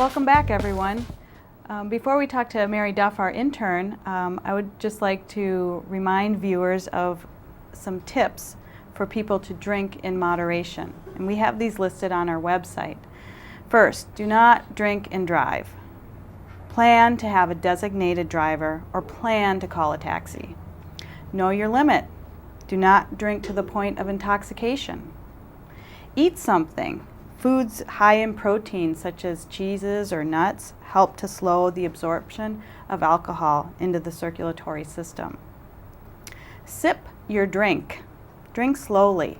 Welcome back, everyone. Before we talk to Mary Duff, our intern, I would just like to remind viewers of some tips for people to drink in moderation. And we have these listed on our website. First, do not drink and drive. Plan to have a designated driver or plan to call a taxi. Know your limit. Do not drink to the point of intoxication. Eat something. Foods high in protein, such as cheeses or nuts, help to slow the absorption of alcohol into the circulatory system. Sip your drink. Drink slowly.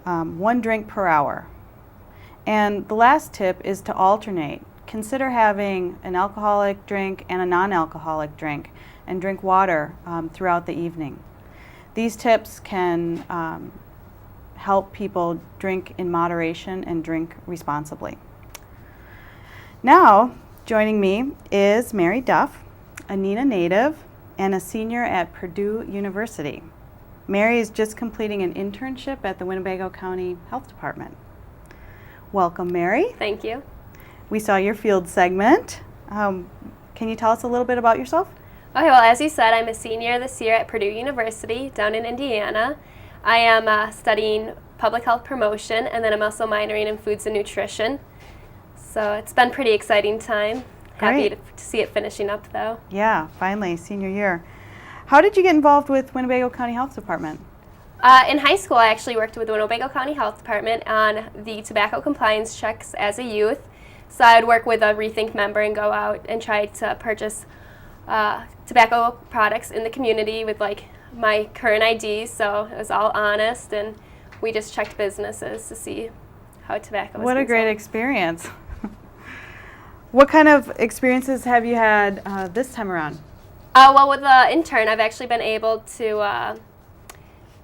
1 drink per hour. And the last tip is to alternate. Consider having an alcoholic drink and a non-alcoholic drink, and drink water throughout the evening. These tips can help people drink in moderation and drink responsibly. Now, joining me is Mary Duff, a Neenah native and a senior at Purdue University. Mary is just completing an internship at the Winnebago County Health Department. Welcome, Mary. Thank you. We saw your field segment. Can you tell us a little bit about yourself? Okay, well, as you said, I'm a senior this year at Purdue University down in Indiana. I am studying public health promotion, and then I'm also minoring in foods and nutrition. So it's been a pretty exciting time. Happy to see it finishing up, though. Yeah, finally, senior year. How did you get involved with Winnebago County Health Department? In high school, I actually worked with the Winnebago County Health Department on the tobacco compliance checks as a youth. So I would work with a reTHINK member and go out and try to purchase tobacco products in the community with my current ID, so it was all honest, and we just checked businesses to see how tobacco was. What a great experience. What kind of experiences have you had this time around? Well, with the intern, I've actually been able to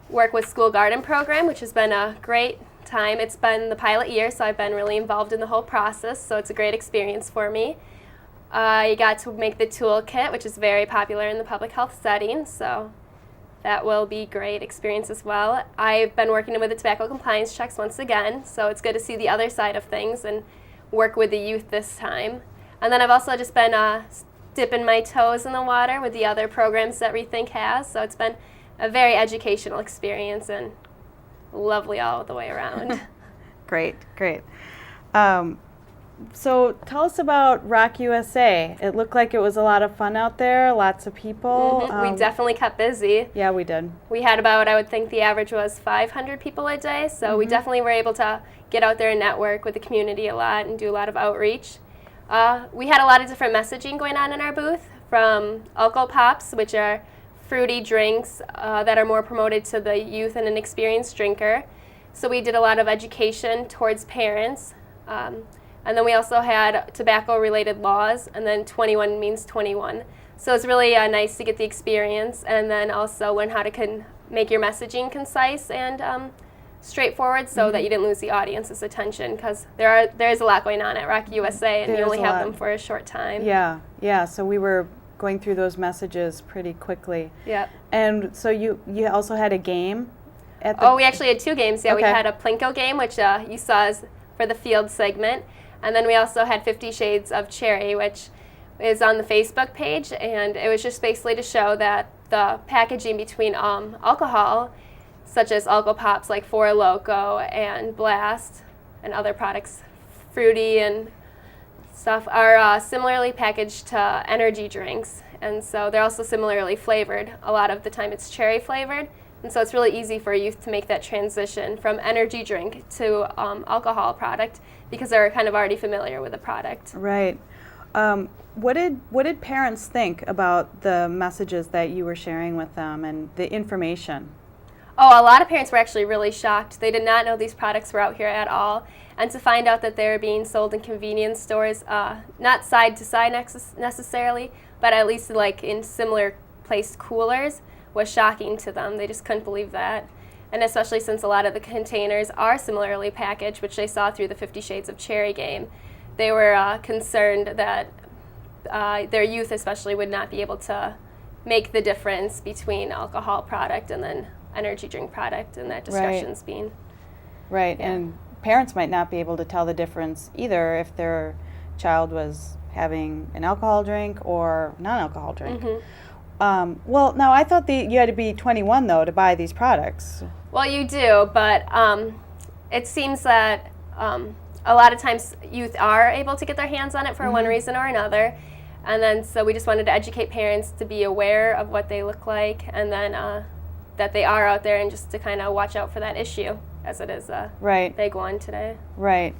work with school garden program, which has been a great time. It's been the pilot year, so I've been really involved in the whole process, so it's a great experience for me. I got to make the toolkit, which is very popular in the public health setting, so that will be great experience as well. I've been working with the tobacco compliance checks once again, so it's good to see the other side of things and work with the youth this time. And then I've also just been dipping my toes in the water with the other programs that reTHINK has, so it's been a very educational experience and lovely all the way around. Great. So tell us about Rock USA. It looked like it was a lot of fun out there, lots of people. We definitely kept busy. Yeah, we did. We had about, I would think the average was 500 people a day, so we definitely were able to get out there and network with the community a lot and do a lot of outreach. We had a lot of different messaging going on in our booth, from Alcopops, which are fruity drinks that are more promoted to the youth and an experienced drinker. So we did a lot of education towards parents. And then we also had tobacco-related laws, and then 21 means 21. So it's really nice to get the experience and then also learn how to make your messaging concise and straightforward so that you didn't lose the audience's attention, because there is a lot going on at Rock USA, and you only have them for a short time. Yeah. So we were going through those messages pretty quickly. Yep. And so you also had a game at the... Oh, we actually had 2 games. Yeah, Okay. We had a Plinko game, which you saw is for the field segment. And then we also had 50 Shades of Cherry, which is on the Facebook page. And it was just basically to show that the packaging between alcohol, such as Alcopops like Four Loko and Blast and other products, Fruity and stuff, are similarly packaged to energy drinks. And so they're also similarly flavored. A lot of the time it's cherry flavored. And so it's really easy for youth to make that transition from energy drink to alcohol product, because they're kind of already familiar with the product. Right. What did parents think about the messages that you were sharing with them and the information? Oh, a lot of parents were actually really shocked. They did not know these products were out here at all. And to find out that they were being sold in convenience stores, not side to side necessarily, but at least in similar placed coolers, was shocking to them. They just couldn't believe that. And especially since a lot of the containers are similarly packaged, which they saw through the 50 Shades of Cherry game, they were concerned that their youth especially would not be able to make the difference between alcohol product and then energy drink product, and that discussion's being... Right, Yeah. and parents might not be able to tell the difference either if they're child was having an alcohol drink or non-alcohol drink. Mm-hmm. Now I thought you had to be 21 though to buy these products. Well, you do, but it seems that a lot of times youth are able to get their hands on it for one reason or another. And then so we just wanted to educate parents to be aware of what they look like, and then that they are out there, and just to kind of watch out for that issue, as it is a big one today. Right.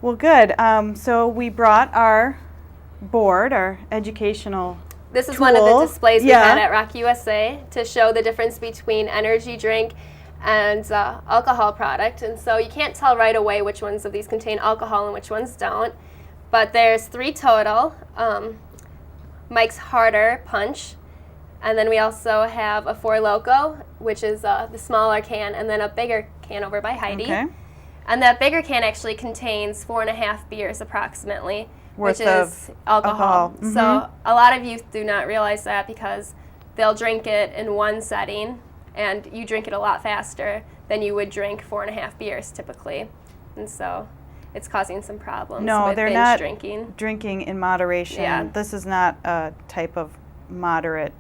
Well, good. So we brought our board, our educational This is tool. one of the displays we had at Rock USA to show the difference between energy drink and alcohol product. And so you can't tell right away which ones of these contain alcohol and which ones don't. But there's 3 total. Mike's Harder Punch. And then we also have a 4 Loco, which is the smaller can, and then a bigger can over by Heidi. Okay. And that bigger can actually contains 4.5 beers approximately, Worth which is alcohol. Mm-hmm. So a lot of youth do not realize that, because they'll drink it in one setting, and you drink it a lot faster than you would drink 4.5 beers typically. And so it's causing some problems with they're binge not drinking. Drinking in moderation. Yeah. This is not a type of moderate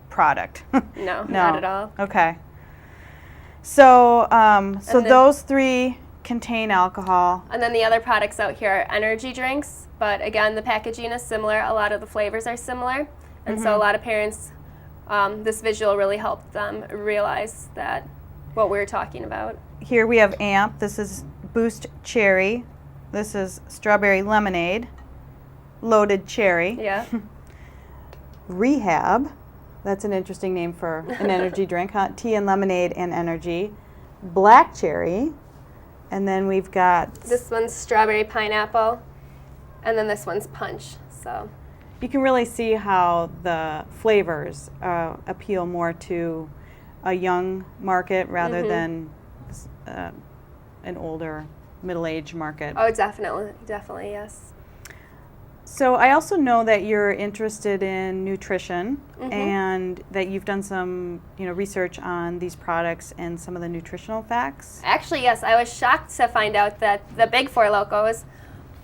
product. No, not at all. Okay. So, so then- those 3 contain alcohol. And then the other products out here are energy drinks, but again, the packaging is similar. A lot of the flavors are similar. And so a lot of parents, this visual really helped them realize that what we were talking about. Here we have AMP. This is Boost Cherry. This is Strawberry Lemonade. Loaded Cherry. Yeah. Rehab. That's an interesting name for an energy drink, huh? Tea and lemonade and energy. Black Cherry. And then we've got... This one's Strawberry Pineapple. And then this one's Punch. So You can really see how the flavors appeal more to a young market rather than an older, middle-aged market. Oh, definitely, yes. So I also know that you're interested in nutrition and that you've done some, research on these products and some of the nutritional facts. Actually, yes, I was shocked to find out that the Big 4 Locos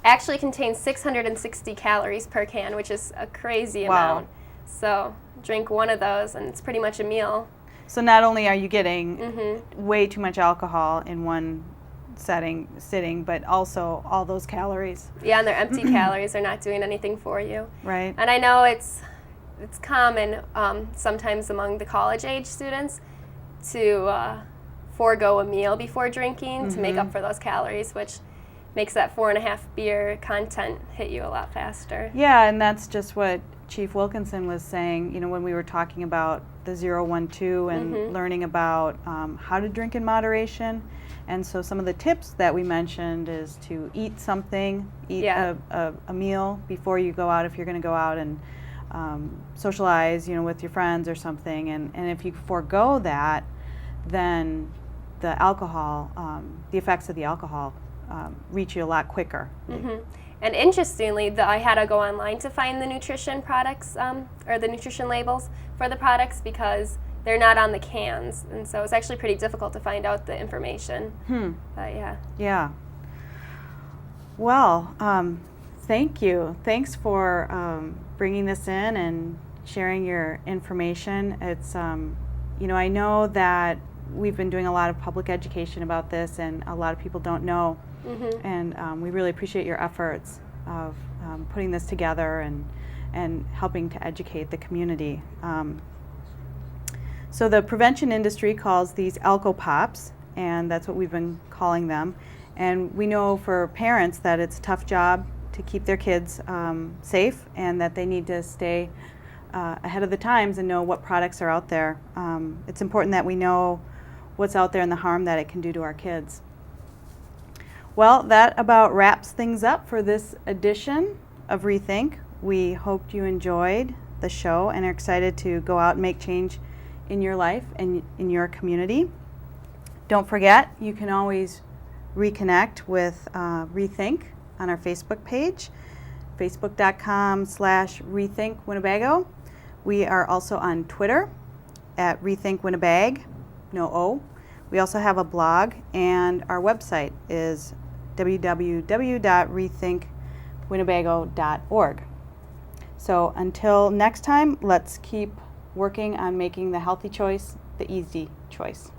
actually contain 660 calories per can, which is a crazy amount. So drink one of those and it's pretty much a meal. So not only are you getting way too much alcohol in one sitting, but also all those calories. Yeah, and they're empty calories. They're not doing anything for you. Right. And I know it's common sometimes among the college-age students to forego a meal before drinking to make up for those calories, which makes that 4.5 beer content hit you a lot faster. Yeah, and that's just what Chief Wilkinson was saying, when we were talking about the 012 and learning about how to drink in moderation. And so some of the tips that we mentioned is to eat something, a meal before you go out if you're going to go out and socialize, with your friends or something. And if you forego that, then the alcohol, the effects of the alcohol reach you a lot quicker. And interestingly, I had to go online to find the nutrition products or the nutrition labels for the products because they're not on the cans, and so it's actually pretty difficult to find out the information. But yeah. Yeah. Well, thank you. Thanks for bringing this in and sharing your information. It's, I know that we've been doing a lot of public education about this, and a lot of people don't know. And we really appreciate your efforts of putting this together and helping to educate the community. So the prevention industry calls these Alcopops, and that's what we've been calling them. And we know for parents that it's a tough job to keep their kids safe, and that they need to stay ahead of the times and know what products are out there. It's important that we know what's out there and the harm that it can do to our kids. Well, that about wraps things up for this edition of reTHINK. We hoped you enjoyed the show and are excited to go out and make change in your life and in your community. Don't forget, you can always reconnect with reTHINK on our Facebook page, facebook.com/reTHINK Winnebago. We are also on Twitter at reTHINK Winnebag, no O. We also have a blog, and our website is www.rethinkwinnebag.com. winnebago.org. So until next time, let's keep working on making the healthy choice the easy choice.